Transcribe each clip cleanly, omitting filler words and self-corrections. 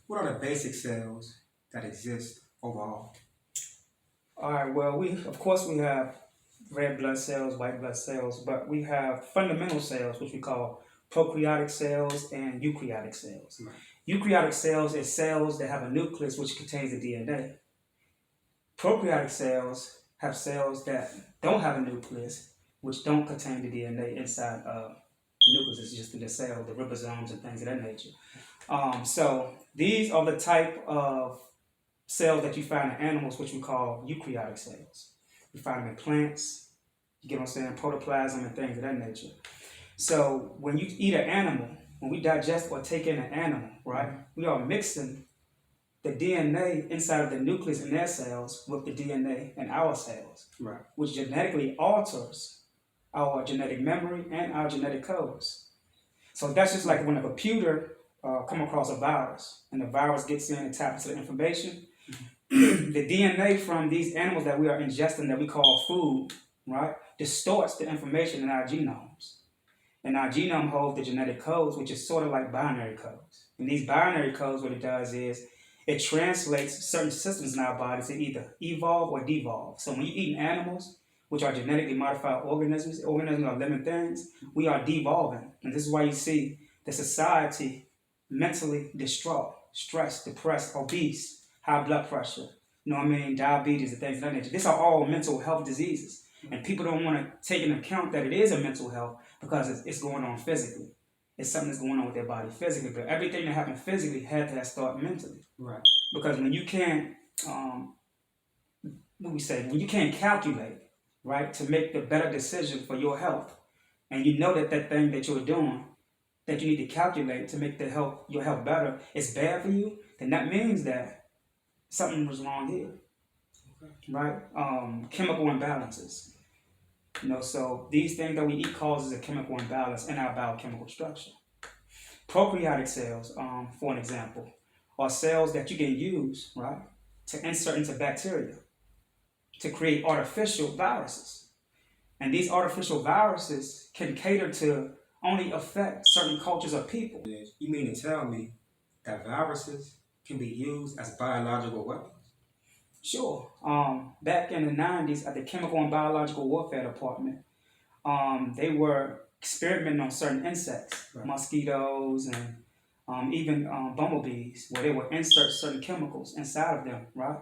What are the basic cells that exist overall? All right, well, of course we have red blood cells, white blood cells, but we have fundamental cells, which we call prokaryotic cells and eukaryotic cells. Right. Eukaryotic cells is cells that have a nucleus which contains the DNA. Prokaryotic cells have cells that don't have a nucleus, which don't contain the DNA inside the nucleus. It's just in the cell, the ribosomes and things of that nature. So these are the type of cells that you find in animals, which we call eukaryotic cells. You find them in plants, you get what I'm saying, protoplasm and things of that nature. So when you eat an animal, when we digest or take in an animal, right, we are mixing the DNA inside of the nucleus in their cells with the DNA in our cells, Right. which genetically alters our genetic memory and our genetic codes. So that's just like when a computer come across a virus, and the virus gets in and taps into the information. The DNA from these animals that we are ingesting, that we call food, right, distorts the information in our genomes. And our genome holds the genetic codes, which is sort of like binary codes. And these binary codes, what it does is it translates certain systems in our bodies to either evolve or devolve. So when you eat animals, which are genetically modified organisms are living things, we are devolving. And this is why you see the society mentally distraught, stressed, depressed, obese, high blood pressure, you know what I mean, diabetes and things of that nature. These are all mental health diseases. And people don't want to take into account that it is a mental health because it's going on physically. It's something that's going on with their body physically. But everything that happened physically had to start mentally. Right. Because when you can't, when you can't calculate, right, to make the better decision for your health, and you know that that thing that you're doing, that you need to calculate to make your health better, is bad for you, then that means that something was wrong here, right? Chemical imbalances. So these things that we eat causes a chemical imbalance in our biochemical structure. Prokaryotic cells, for an example, are cells that you can use, right, to insert into bacteria to create artificial viruses. And these artificial viruses can cater to only affect certain cultures of people. You mean to tell me that viruses can be used as biological weapons? Sure. Back in the 90s at the Chemical and Biological Warfare Department, they were experimenting on certain insects, right, mosquitoes and even bumblebees, where they would insert certain chemicals inside of them, right?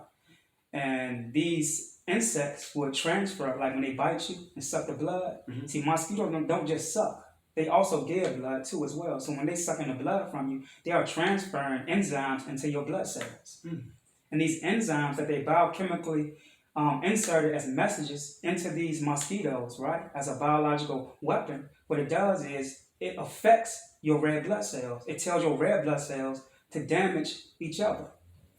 And these insects would transfer, like when they bite you and suck the blood. Mm-hmm. See, mosquitoes don't just suck. They also give blood too as well. So when they suck in the blood from you, they are transferring enzymes into your blood cells. Mm-hmm. And these enzymes that they biochemically inserted as messages into these mosquitoes, right, as a biological weapon, what it does is it affects your red blood cells. It tells your red blood cells to damage each other.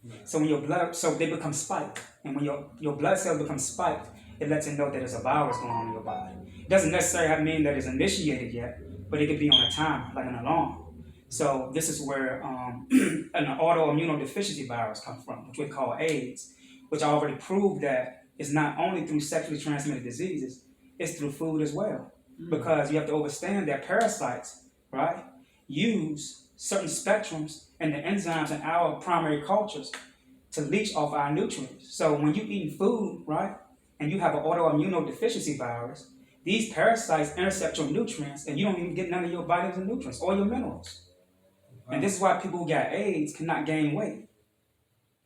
Yeah. So when so they become spiked. And when your blood cells become spiked, it lets you know that there's a virus going on in your body. It doesn't necessarily mean that it's initiated yet, but it could be on a timer, like an alarm. So this is where an autoimmunodeficiency virus comes from, which we call AIDS, which I already proved that it's not only through sexually transmitted diseases, it's through food as well. Mm-hmm. Because you have to understand that parasites, right, use certain spectrums and the enzymes in our primary cultures to leach off our nutrients. So when you're eating food, right, and you have an autoimmunodeficiency virus, these parasites intercept your nutrients and you don't even get none of your vitamins and nutrients or your minerals. Wow. And this is why people who got AIDS cannot gain weight,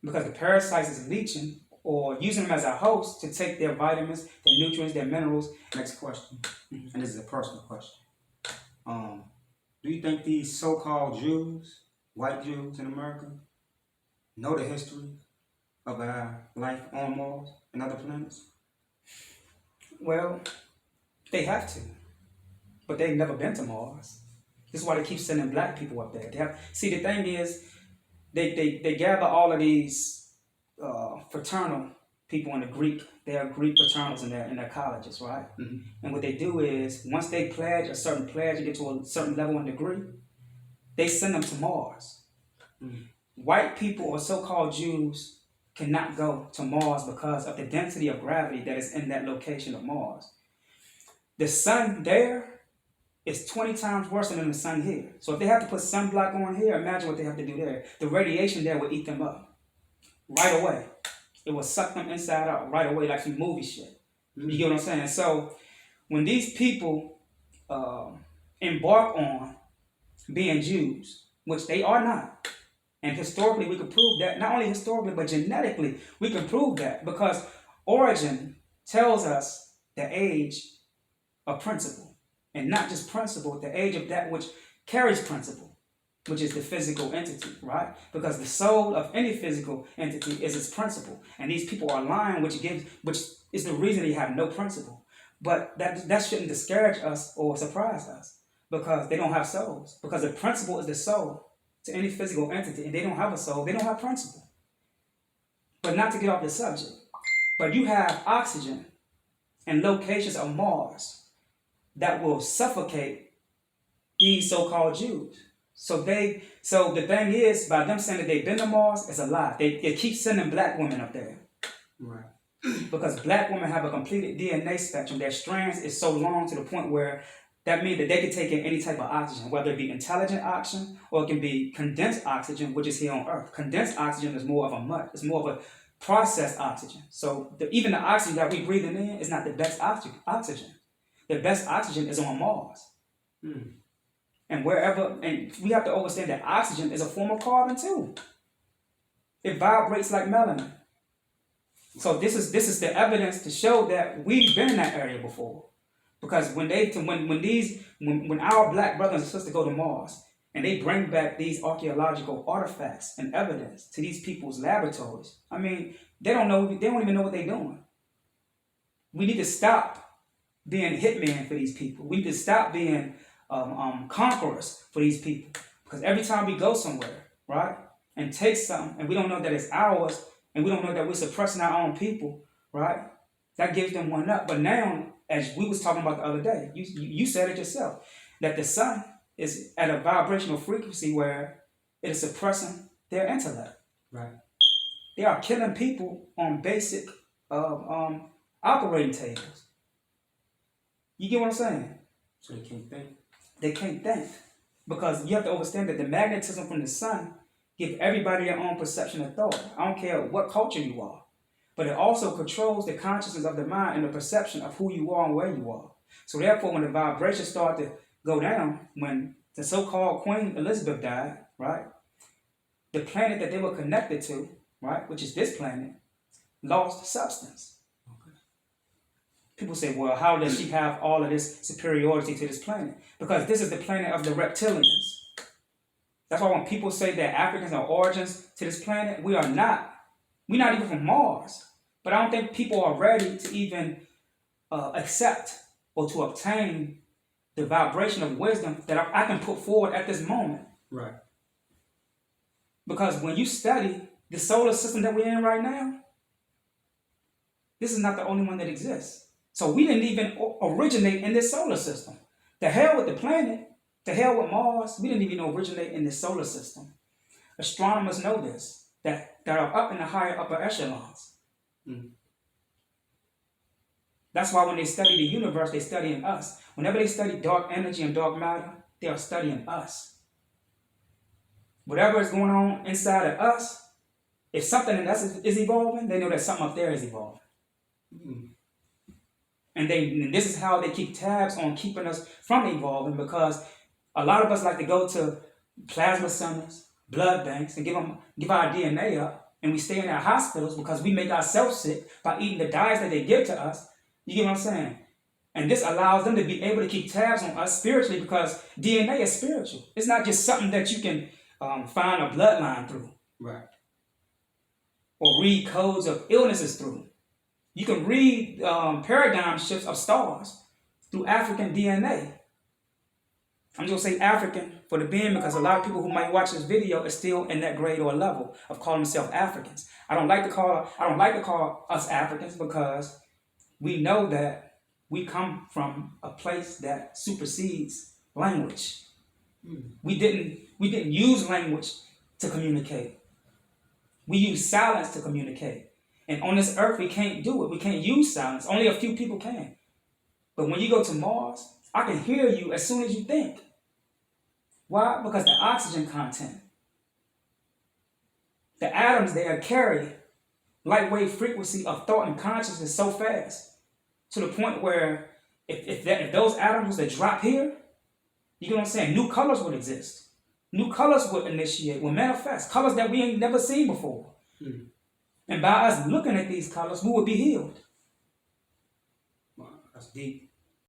because the parasites is leaching or using them as a host to take their vitamins, their nutrients, their minerals. Next question, and this is a personal question. Do you think these so-called Jews, white Jews in America, know the history of our life on Mars and other planets? Well, they have to, but they've never been to Mars. This is why they keep sending black people up there. See, the thing is, they gather all of these fraternal people in the Greek. They are Greek fraternals in their colleges, right? Mm-hmm. And what they do is, once they pledge a certain pledge, you get to a certain level and degree, they send them to Mars. Mm-hmm. White people or so-called Jews cannot go to Mars because of the density of gravity that is in that location of Mars. The sun there is 20 times worse than the sun here. So if they have to put sunblock on here, imagine what they have to do there. The radiation there will eat them up right away. It will suck them inside out right away, like some movie shit. You get what I'm saying? So when these people embark on being Jews, which they are not, and historically we can prove that, not only historically, but genetically, we can prove that because origin tells us the age of principle. And not just principle, the age of that which carries principle, which is the physical entity, right? Because the soul of any physical entity is its principle. And these people are lying, which is the reason they have no principle. But that shouldn't discourage us or surprise us because they don't have souls. Because the principle is the soul to any physical entity, and they don't have a soul, they don't have principle. But not to get off the subject, but you have oxygen and locations of Mars that will suffocate these so-called Jews. So the thing is, by them saying that they've been to Mars, it's a lie. They keep sending black women up there. Right. Because black women have a completed DNA spectrum. Their strands is so long to the point where that means that they can take in any type of oxygen, whether it be intelligent oxygen or it can be condensed oxygen, which is here on Earth. Condensed oxygen is more of a mud. It's more of a processed oxygen. So even the oxygen that we're breathing in is not the best oxygen. The best oxygen is on Mars. And and we have to understand that oxygen is a form of carbon too. It vibrates like melanin. So this is the evidence to show that we've been in that area before. Because when our black brothers and sisters go to Mars and they bring back these archaeological artifacts and evidence to these people's laboratories, I mean, they don't even know what they're doing. We need to stop being hitmen for these people. We need to stop being conquerors for these people. Because every time we go somewhere, right, and take something, and we don't know that it's ours, and we don't know that we're suppressing our own people, right, that gives them one up. But now, as we was talking about the other day, you said it yourself, that the sun is at a vibrational frequency where it is suppressing their intellect. Right. They are killing people on basic operating tables. You get what I'm saying? So they can't think. They can't think. Because you have to understand that the magnetism from the sun gives everybody their own perception of thought. I don't care what culture you are. But it also controls the consciousness of the mind and the perception of who you are and where you are. So therefore, when the vibrations start to go down, when the so-called Queen Elizabeth died, right, the planet that they were connected to, right, which is this planet, lost substance. Okay. People say, well, how does she have all of this superiority to this planet? Because this is the planet of the reptilians. That's why when people say that Africans are origins to this planet, we're not even from Mars. But I don't think people are ready to even accept or to obtain the vibration of wisdom that I can put forward at this moment. Right. Because when you study the solar system that we're in right now, this is not the only one that exists. So we didn't even originate in this solar system. The hell with the planet, the hell with Mars, we didn't even originate in this solar system. Astronomers know this, that are up in the higher upper echelons. That's why when they study the universe, they're studying us. Whenever they study dark energy and dark matter, they are studying us. Whatever is going on inside of us, if something in us is evolving, they know that something up there is evolving. And this is how they keep tabs on keeping us from evolving, because a lot of us like to go to plasma centers, blood banks, and give our DNA up, and we stay in our hospitals because we make ourselves sick by eating the diets that they give to us. You get what I'm saying? And this allows them to be able to keep tabs on us spiritually, because DNA is spiritual. It's not just something that you can find a bloodline through. Right. Or read codes of illnesses through. You can read paradigm shifts of stars through African DNA. I'm just going to say African for the being, because a lot of people who might watch this video is still in that grade or level of calling themselves Africans. I don't like to call us Africans, because we know that we come from a place that supersedes language. We didn't use language to communicate. We use silence to communicate. And on this earth, we can't do it. We can't use silence. Only a few people can. But when you go to Mars, I can hear you as soon as you think. Why? Because the oxygen content. The atoms there carry lightwave frequency of thought and consciousness so fast to the point where if those atoms that drop here, you get what I'm saying? New colors would exist. New colors would initiate, would manifest. Colors that we ain't never seen before. Mm. And by us looking at these colors, we would be healed. Wow, that's deep.